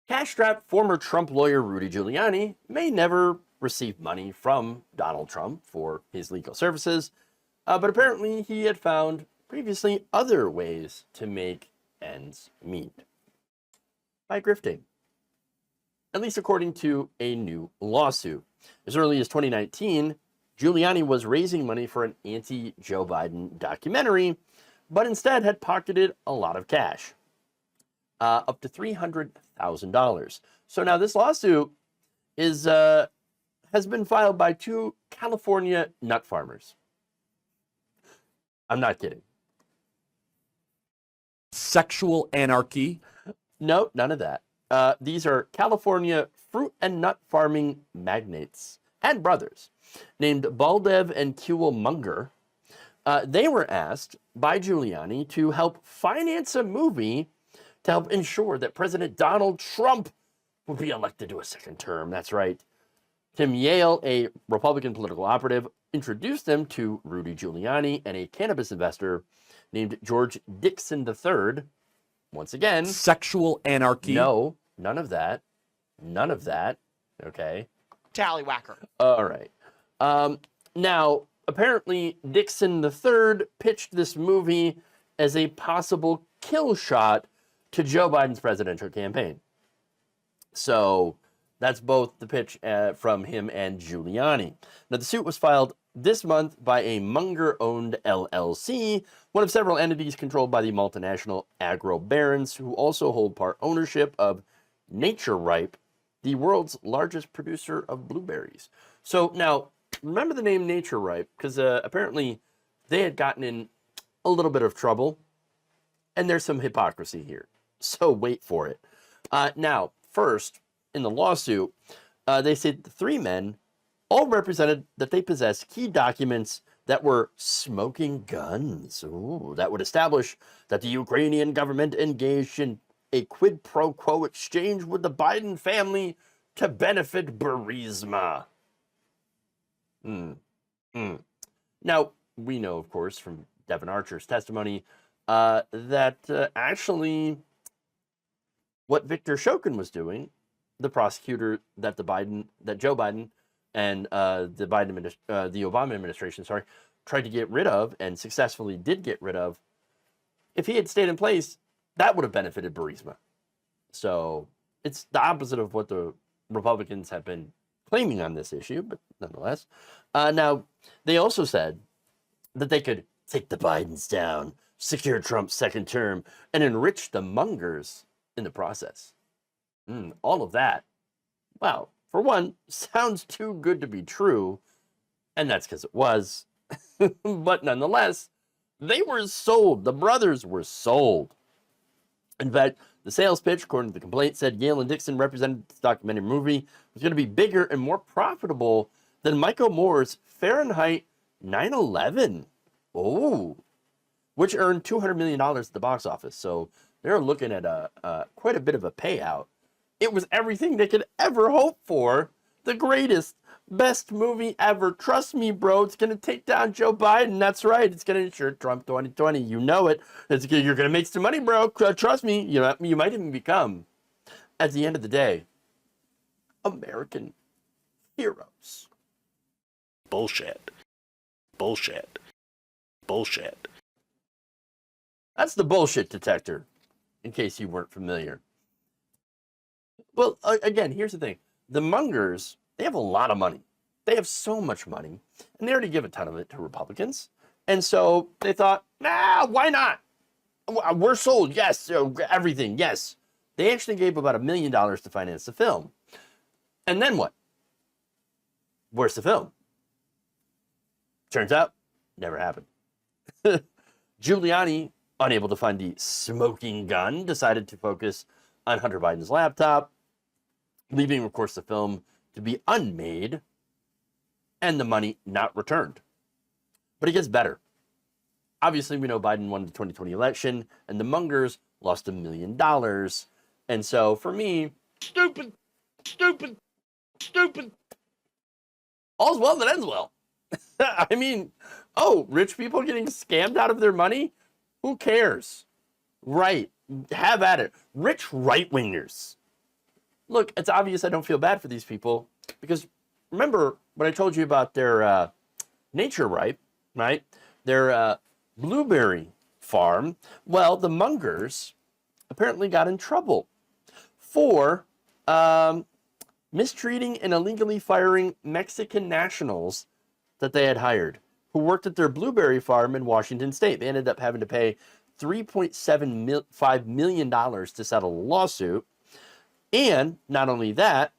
Cash-strapped former Trump lawyer Rudy Giuliani may never receive money from Donald Trump for his legal services, but apparently he had found previously other ways to make ends meet by grifting, at least according to a new lawsuit. As early as 2019, Giuliani was raising money for an anti-Joe Biden documentary, but instead had pocketed a lot of cash, up to $300,000. So now this lawsuit is has been filed by two California nut farmers. I'm not kidding. Sexual anarchy? No, none of that. These are California fruit and nut farming magnates and brothers named Baldev and Kewell Munger. They were asked by Giuliani to help finance a movie to help ensure that President Donald Trump would be elected to a second term. That's right. Tim Yale, a Republican political operative, introduced them to Rudy Giuliani and a cannabis investor named George Dixon III. Once again, sexual anarchy? No, none of that. None of that. Okay. Tallywhacker. All right. Now, apparently, Dixon III pitched this movie as a possible kill shot to Joe Biden's presidential campaign. So that's both the pitch from him and Giuliani. Now, the suit was filed this month by a Munger-owned LLC, one of several entities controlled by the multinational agro barons, who also hold part ownership of Nature Ripe, the world's largest producer of blueberries. So now, remember the name Nature Ripe, because apparently they had gotten in a little bit of trouble, and there's some hypocrisy here. So wait for it. Now, first, in the lawsuit, they said the three men all represented that they possess key documents that were smoking guns. Ooh, that would establish that the Ukrainian government engaged in a quid pro quo exchange with the Biden family to benefit Burisma. Now, we know, of course, from Devin Archer's testimony that actually what Victor Shokin was doing, the prosecutor that Joe Biden and the Obama administration, tried to get rid of and successfully did get rid of, if he had stayed in place, that would have benefited Burisma. So it's the opposite of what the Republicans have been claiming on this issue, but nonetheless. Now, they also said that they could take the Bidens down, secure Trump's second term, and enrich the Mungers in the process. All of that, wow, for one, sounds too good to be true, and that's because it was. But nonetheless, they were sold. The brothers were sold. In fact, the sales pitch, according to the complaint, said Yale and Dixon represented this documentary movie was going to be bigger and more profitable than Michael Moore's Fahrenheit 9/11. Oh, which earned $200 million at the box office. So they're looking at quite a bit of a payout. It was everything they could ever hope for. The greatest, best movie ever. Trust me, bro. It's going to take down Joe Biden. That's right. It's going to ensure Trump 2020. You know it. You're going to make some money, bro. Trust me. You might even become, at the end of the day, American heroes. Bullshit. Bullshit. Bullshit. That's the bullshit detector, in case you weren't familiar. Well, again, here's the thing. The Mungers, they have a lot of money. They have so much money, and they already give a ton of it to Republicans. And so they thought, why not? We're sold, yes, everything, yes. They actually gave about $1 million to finance the film. And then what? Where's the film? Turns out, never happened. Giuliani, unable to find the smoking gun, decided to focus on Hunter Biden's laptop, leaving, of course, the film to be unmade and the money not returned. But it gets better. Obviously, we know Biden won the 2020 election, and the Mungers lost $1 million. And so, for me, stupid. All's well that ends well. I mean, rich people getting scammed out of their money? Who cares? Right. Have at it. Rich right-wingers. look, it's obvious I don't feel bad for these people because remember when I told you about their nature right? Their blueberry farm. Well, the Mungers apparently got in trouble for mistreating and illegally firing Mexican nationals that they had hired who worked at their blueberry farm in Washington State. They ended up having to pay $3.75 million to settle a lawsuit. And not only that,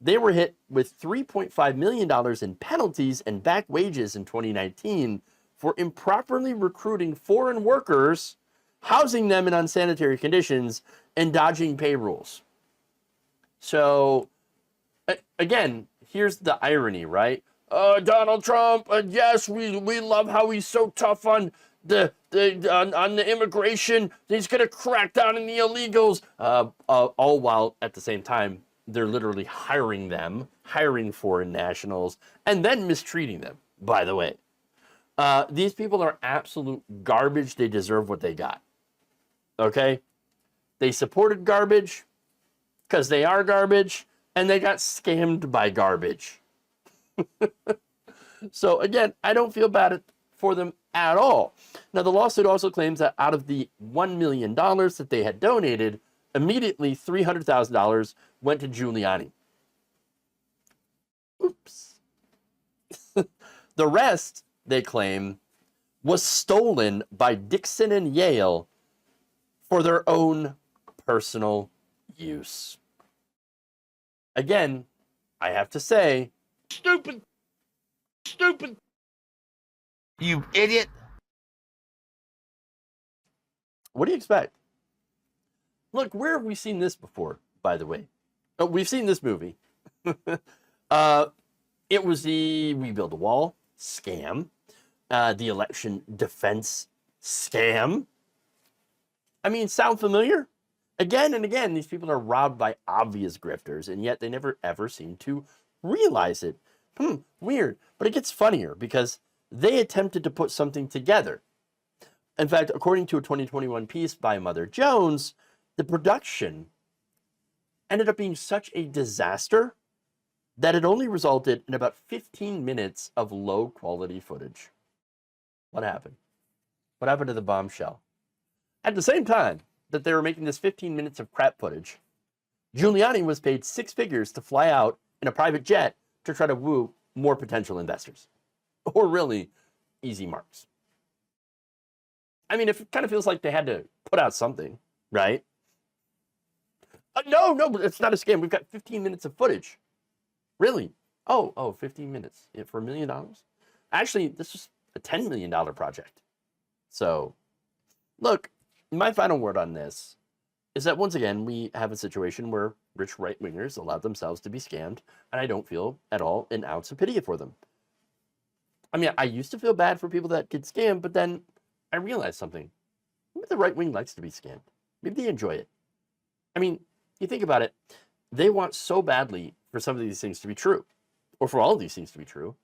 they were hit with $3.5 million in penalties and back wages in 2019 for improperly recruiting foreign workers, housing them in unsanitary conditions, and dodging pay rules. So, again, here's the irony, right? Donald Trump, yes, we love how he's so tough on the immigration. He's going to crack down on the illegals. All while at the same time, they're literally hiring foreign nationals, and then mistreating them, by the way. These people are absolute garbage. They deserve what they got. Okay? They supported garbage because they are garbage, and they got scammed by garbage. So, again, I don't feel bad for them at all. Now, the lawsuit also claims that out of the $1 million that they had donated, immediately $300,000 went to Giuliani. Oops. The rest, they claim, was stolen by Dixon and Yale for their own personal use. Again, I have to say, stupid. You idiot. What do you expect? Look, where have we seen this before, by the way? Oh, we've seen this movie. It was the We Build a Wall scam, the election defense scam. I mean, sound familiar? Again and again, these people are robbed by obvious grifters, and yet they never ever seem to realize it. Weird. But it gets funnier because they attempted to put something together. In fact, according to a 2021 piece by Mother Jones, the production ended up being such a disaster that it only resulted in about 15 minutes of low quality footage. What happened? What happened to the bombshell? At the same time that they were making this 15 minutes of crap footage, Giuliani was paid 6 figures to fly out in a private jet to try to woo more potential investors. Or really, easy marks. I mean, it kind of feels like they had to put out something, right? No, it's not a scam. We've got 15 minutes of footage. Really? Oh, 15 minutes for $1 million? Actually, this was a $10 million project. So, look, my final word on this is that once again, we have a situation where rich right-wingers allow themselves to be scammed, and I don't feel at all an ounce of pity for them. I mean, I used to feel bad for people that get scammed, but then I realized something. Maybe the right wing likes to be scammed. Maybe they enjoy it. I mean, you think about it, they want so badly for some of these things to be true, or for all of these things to be true,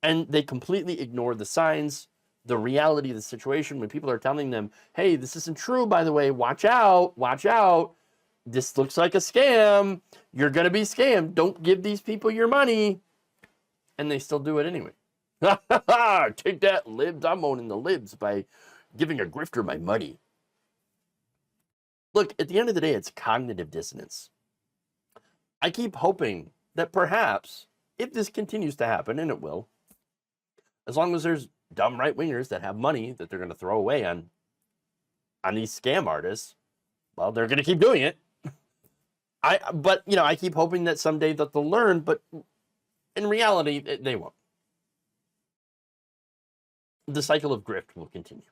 and they completely ignore the signs, the reality of the situation when people are telling them, hey, this isn't true, by the way, watch out, this looks like a scam, you're going to be scammed, don't give these people your money, and they still do it anyway. Take that, libs, I'm owning the libs by giving a grifter my money. Look, at the end of the day, it's cognitive dissonance. I keep hoping that perhaps, if this continues to happen, and it will, as long as there's dumb right-wingers that have money that they're going to throw away on these scam artists, well, they're going to keep doing it. But I keep hoping that someday that they'll learn, but in reality, they won't. The cycle of grift will continue.